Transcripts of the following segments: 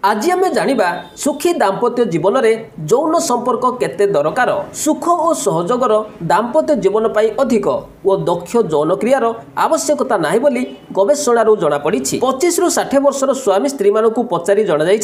आज आम जाना सुखी दाम्पत्य जीवन में यौन संपर्क केते दरकार। सुख और सहयोगर दाम्पत्य जीवन पर अधिक और दक्ष यौन क्रियार आवश्यकता नाही बोली गवेषणारू जनापड़ी। 25 रु 60 वर्षर स्वामी स्त्री मानक पचारि जनाई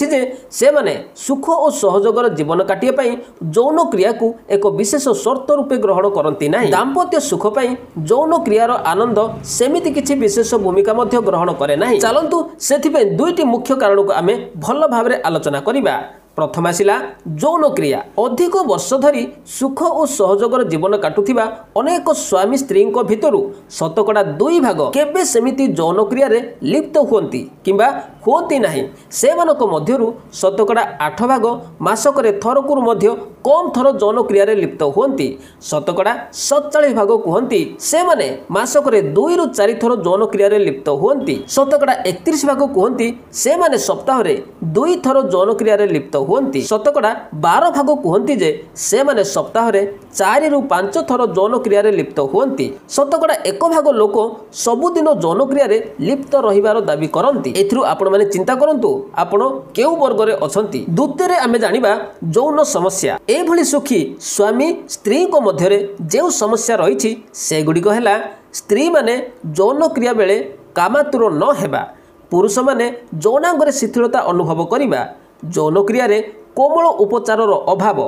से माने सुख और सहयोगर जीवन काटिया यौन क्रिया को एक विशेष शर्त रूपे ग्रहण करती ना। दाम्पत्य सुख पर यौन क्रियार आनंद सेमिति किछि विशेष भूमिका मध्य ग्रहण करे ना। चलतु से दुईटी मुख्य कारण को आम भल भाव आलोचना करिबा। प्रथम आसिला यौन क्रिया। अधिक वर्ष धरी सुख और सहयोगर जीवन काटुथिबा अनेक स्वामी स्त्री भितरु शतकड़ा 2 भाग केबे सेमिति यौन क्रिया रे लिप्त हुंती किंबा हुंती नाही। सेमानक मध्यरु शतकड़ा 8 भाग मासकरे थरकुरु मध्य कम थर यौन क्रिया रे लिप्त हुंती। शतकड़ा 47 भाग कहती से माने मासकरे 2 रु 4 थर यौन क्रिया रे लिप्त हुंती। शतकड़ा 31 भाग कहती से माने सप्ताह रे 2 थर यौन क्रिया रे लिप्त हुंती। शतकड़ा 12 भाग कहती जे से माने सप्ताह रे 4 रु 5 थर यौन क्रिया रे लिप्त हुंती। शतकड़ा 1 भाग लोक सबुदिन यौन क्रिया रे लिप्त रहिबार दाबी करती। एथिरु आपण माने चिंता करंतु आपण केउ वर्ग रे अछंती। द्वितीय आमे जानिबा यौन समस्या। एभली सुखी स्वामी स्त्री को मध्यरे जो समस्या रही से गुड़िक है स्त्री माने यौन क्रिया बेले कामातुर न हेबा, पुरुष माने यौनांगरे शिथिलता अनुभव करिबा, यौन क्रिया रे कोमल उपचारर अभाव,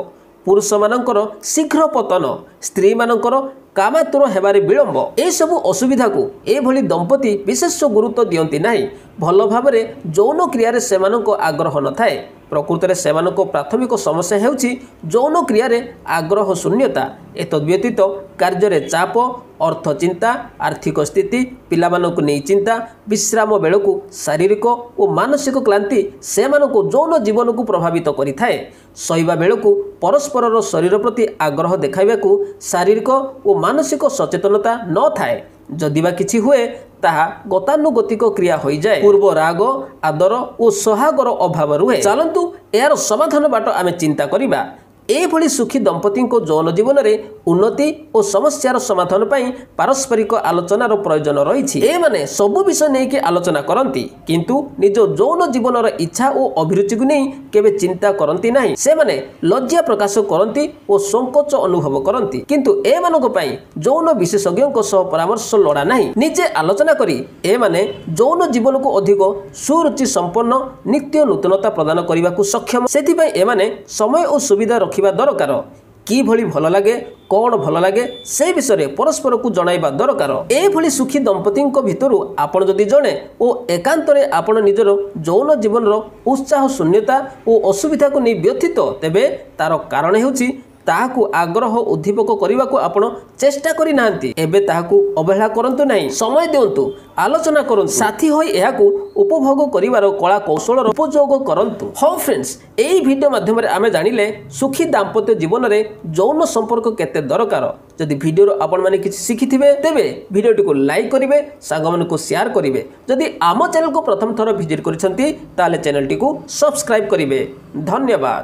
पुरुष मानकर शीघ्र पतन, स्त्री मानकर कामातुर हेबारे विलंब, ए सबु असुविधा को एभली दंपति विशेष गुरुत्व दियंती नाही। भल भाव यौन क्रिया सेमानक आग्रह न थाए। प्रकृत में सेमानक प्राथमिक समस्या हेउछि यौन क्रिया आग्रह शून्यता। एतद्व्यतीत कार्य चाप, अर्थ चिंता, आर्थिक स्थिति, पिलामानक नहीं चिंता, विश्राम बेलू शारीरिक और मानसिक क्लांति सेमानक यौन जीवन को प्रभावित करिथाए। शोइबा बेलू परस्पर शरीर प्रति आग्रह देखाइबाकू शारीरिक और मानसिक सचेतनता न थाए। जदिबा किछि हुए ताहा गतानुगतिक क्रिया हो जाए। पूर्व राग, आदर और सोहागर अभाव रुहे। चलतु यार समाधान बाट आमे चिंता करिबा। एभली सुखी दंपति को यौन जीवन में उन्नति और समस्यार समाधान पर पारस्परिक आलोचनार प्रयोजन रही। ए माने सबु विषय नहीं कि आलोचना करती किंतु निज यौन जीवन इच्छा और अभिरुचि को नहीं केबे चिंता करती नहीं। से माने लज्जा प्रकाश करती और संकोच अनुभव करती किंतु ए मानक पई यौन विशेषज्ञों सह परामर्श लोड़ा नहीं। निजे आलोचना करी ए माने यौन जीवन को अधिक सुरुचि संपन्न नित्य नूतनता प्रदान करने को सक्षम। सेथिपई ए माने समय और सुविधा रखिबा दरकार। कि भली भल लगे, कौन भल लगे से विषय परस्पर को जणाइबा दरकार। ए भली सुखी दंपति भितर आपण जदि जणे और एकांतरे आपण निजर यौन जीवन उत्साह शून्यता और असुविधा को नहीं व्यथित तेबे तार कारण हेउछि ताहाकु आग्रह उद्दीपक करने को आपण चेष्टा करि नांती। एबे ताहाकु अवहेला करंतु नहीं, समय दियंतु, आलोचना करंतु, साथी होई एहाकु उपभोग करिवार कला कौशल उपयोग करंतु। हाँ फ्रेंड्स, एई वीडियो माध्यम रे आमे जानिले सुखी दाम्पत्य जीवन रे यौन संपर्क केते दरकार। जदि वीडियो आपण माने किछि शिखिथिबे तेबे वीडियोटी को लाइक करिवे, सांग माने को शेयर करिवे। जदि आम चैनल को प्रथम थर विजिट करिसंती ताले चैनलटी को सब्सक्राइब करिवे। धन्यवाद।